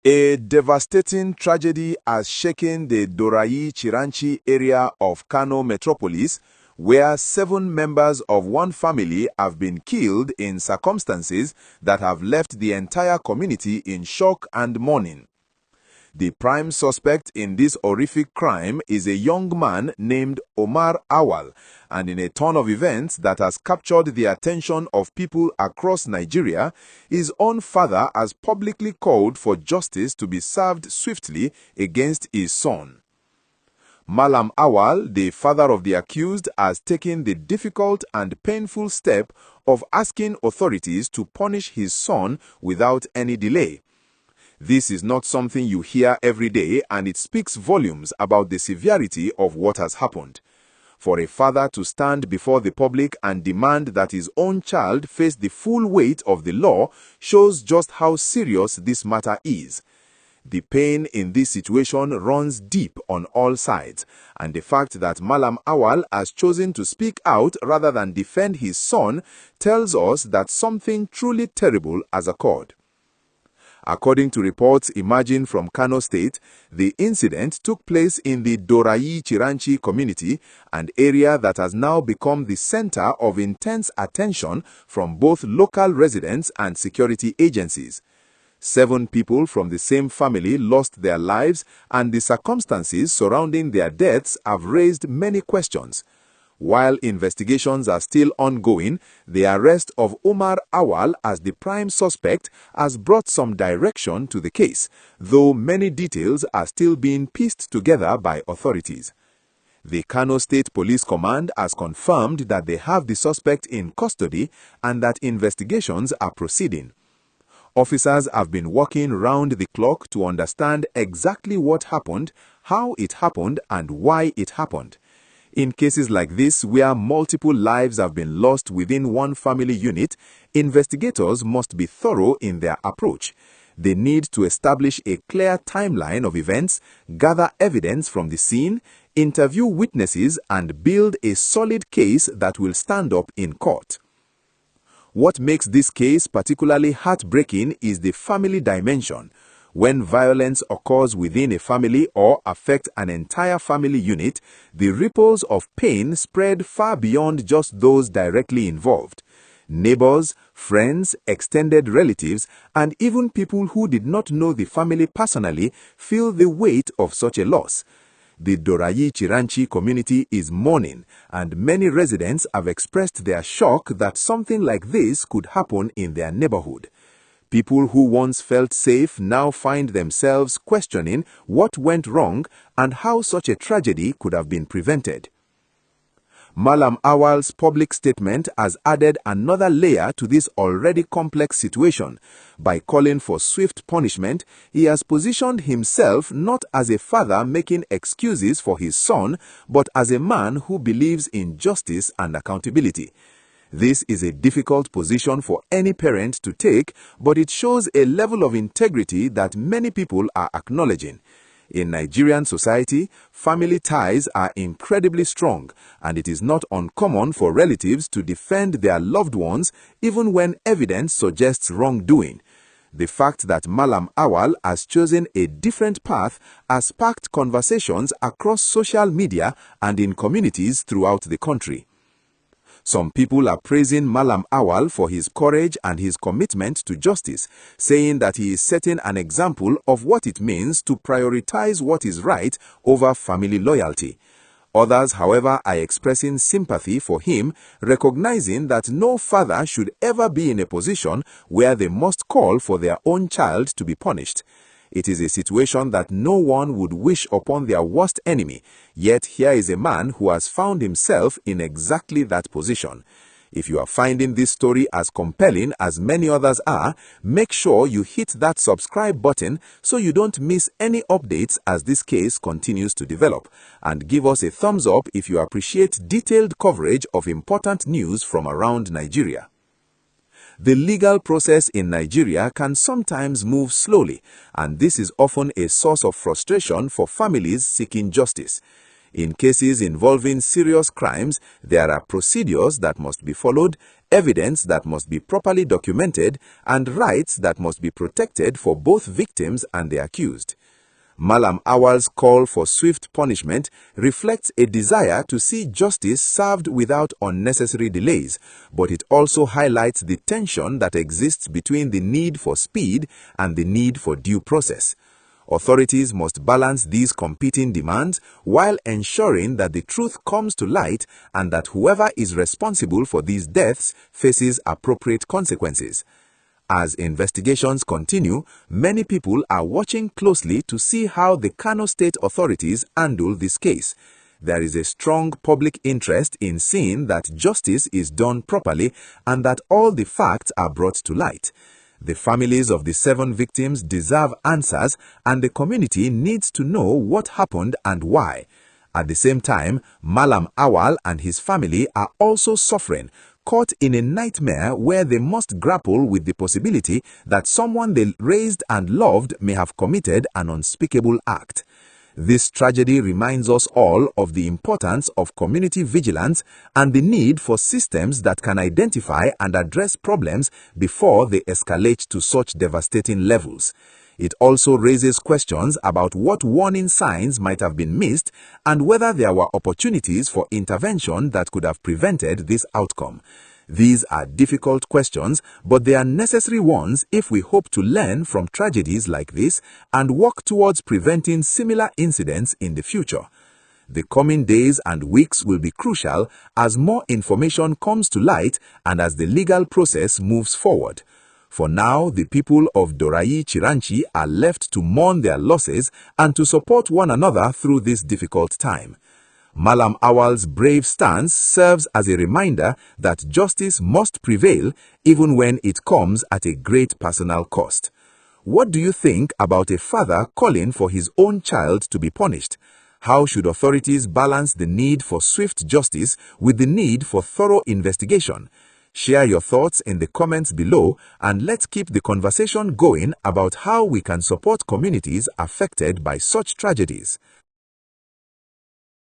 A devastating tragedy has shaken the Dorayi-Chiranchi area of Kano metropolis, where 7 members of one family have been killed in circumstances that have left the entire community in shock and mourning. The prime suspect in this horrific crime is a young man named Omar Awal, and in a turn of events that has captured the attention of people across Nigeria, his own father has publicly called for justice to be served swiftly against his son. Malam Awal, the father of the accused, has taken the difficult and painful step of asking authorities to punish his son without any delay. This is not something you hear every day, and it speaks volumes about the severity of what has happened. For a father to stand before the public and demand that his own child face the full weight of the law shows just how serious this matter is. The pain in this situation runs deep on all sides, and the fact that Malam Awal has chosen to speak out rather than defend his son tells us that something truly terrible has occurred. According to reports emerging from Kano State, the incident took place in the Dorayi-Chiranchi community, an area that has now become the center of intense attention from both local residents and security agencies. 7 people from the same family lost their lives, and the circumstances surrounding their deaths have raised many questions. While investigations are still ongoing, the arrest of Omar Awal as the prime suspect has brought some direction to the case, though many details are still being pieced together by authorities. The Kano State Police Command has confirmed that they have the suspect in custody and that investigations are proceeding. Officers have been working round the clock to understand exactly what happened, how it happened, and why it happened. In cases like this, where multiple lives have been lost within one family unit, investigators must be thorough in their approach. They need to establish a clear timeline of events, gather evidence from the scene, interview witnesses, and build a solid case that will stand up in court. What makes this case particularly heartbreaking is the family dimension. When violence occurs within a family or affects an entire family unit, the ripples of pain spread far beyond just those directly involved. Neighbors, friends, extended relatives, and even people who did not know the family personally feel the weight of such a loss. The Dorayi-Chiranchi community is mourning, and many residents have expressed their shock that something like this could happen in their neighborhood. People who once felt safe now find themselves questioning what went wrong and how such a tragedy could have been prevented. Malam Awal's public statement has added another layer to this already complex situation. By calling for swift punishment, he has positioned himself not as a father making excuses for his son, but as a man who believes in justice and accountability. This is a difficult position for any parent to take, but it shows a level of integrity that many people are acknowledging. In Nigerian society, family ties are incredibly strong, and it is not uncommon for relatives to defend their loved ones even when evidence suggests wrongdoing. The fact that Malam Awal has chosen a different path has sparked conversations across social media and in communities throughout the country. Some people are praising Malam Awal for his courage and his commitment to justice, saying that he is setting an example of what it means to prioritize what is right over family loyalty. Others, however, are expressing sympathy for him, recognizing that no father should ever be in a position where they must call for their own child to be punished. It is a situation that no one would wish upon their worst enemy, yet here is a man who has found himself in exactly that position. If you are finding this story as compelling as many others are, make sure you hit that subscribe button so you don't miss any updates as this case continues to develop, and give us a thumbs up if you appreciate detailed coverage of important news from around Nigeria. The legal process in Nigeria can sometimes move slowly, and this is often a source of frustration for families seeking justice. In cases involving serious crimes, there are procedures that must be followed, evidence that must be properly documented, and rights that must be protected for both victims and the accused. Malam Awal's call for swift punishment reflects a desire to see justice served without unnecessary delays, but it also highlights the tension that exists between the need for speed and the need for due process. Authorities must balance these competing demands while ensuring that the truth comes to light and that whoever is responsible for these deaths faces appropriate consequences. As investigations continue, many people are watching closely to see how the Kano state authorities handle this case. There is a strong public interest in seeing that justice is done properly and that all the facts are brought to light. The families of the 7 victims deserve answers, and the community needs to know what happened and why. At the same time, Malam Awal and his family are also suffering, caught in a nightmare where they must grapple with the possibility that someone they raised and loved may have committed an unspeakable act. This tragedy reminds us all of the importance of community vigilance and the need for systems that can identify and address problems before they escalate to such devastating levels. It also raises questions about what warning signs might have been missed and whether there were opportunities for intervention that could have prevented this outcome. These are difficult questions, but they are necessary ones if we hope to learn from tragedies like this and work towards preventing similar incidents in the future. The coming days and weeks will be crucial as more information comes to light and as the legal process moves forward. For now, the people of Dorayi Chiranchi are left to mourn their losses and to support one another through this difficult time. Malam Awal's brave stance serves as a reminder that justice must prevail even when it comes at a great personal cost. What do you think about a father calling for his own child to be punished? How should authorities balance the need for swift justice with the need for thorough investigation? Share your thoughts in the comments below, and let's keep the conversation going about how we can support communities affected by such tragedies.